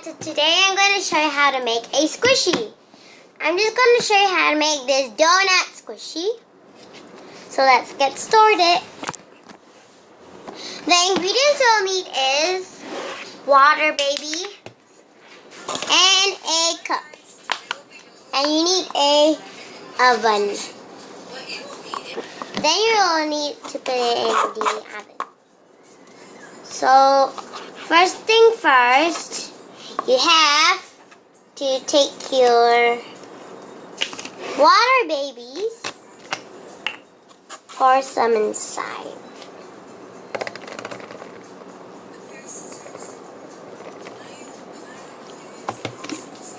So today I'm going to show you how to make a squishy. I'm just going to show you how to make this donut squishy. So let's get started. The ingredients you'll need is water, baby, and a cup. And you need a oven. Then you will need to put it in the oven. So first thing first, you have to take your water babies, pour some inside.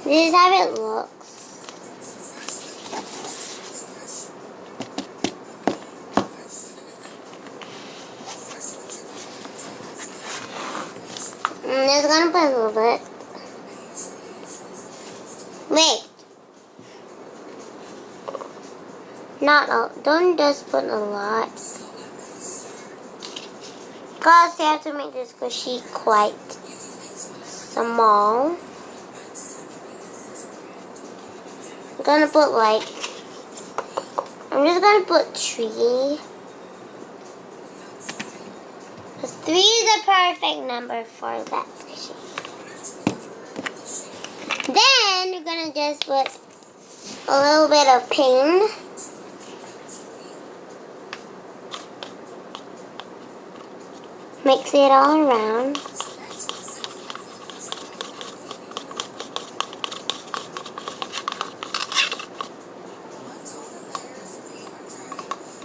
This is how it looks. I'm just gonna put a little bit. Wait. Not all. Don't just put a lot. Because you have to make this squishy quite small. I'm just gonna put 3. Because 3 is a perfect number for that squishy. Then you're gonna just put a little bit of paint. Mix it all around.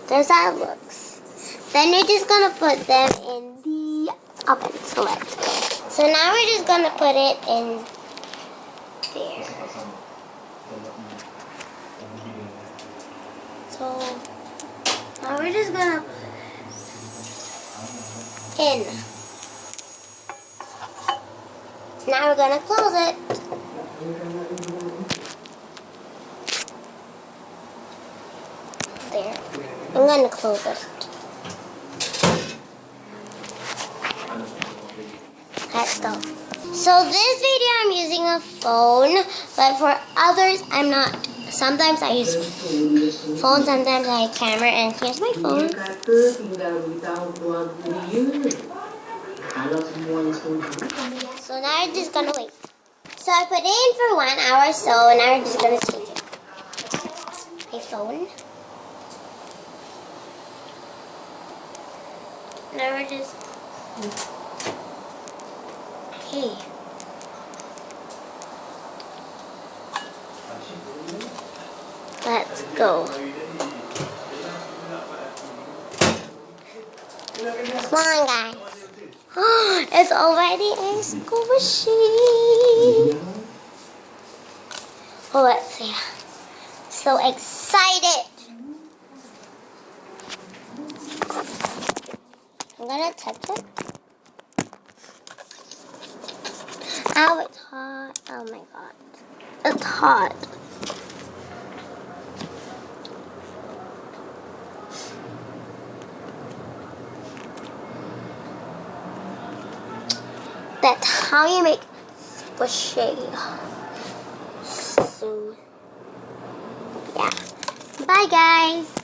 That's how it looks. Then you're just gonna put them in the oven. So let's go. So now we're just gonna put it in there. So now we're just gonna put it in. Now we're gonna close it. There. I'm gonna close it. Let's go. So this video I'm using a phone, but for others I'm not. Sometimes I use phone, sometimes I have camera, and here's my phone. So now I'm just gonna wait. So I put it in for 1 hour, so now I'm just gonna take it. My phone. Now we're just... Okay. Let's go. Come on, guys. It's already a squishy. Oh, let's see. So excited. I'm gonna touch it. Ow, it's hot. Oh my god. It's hot. That's how you make squishy. So, yeah. Bye, guys.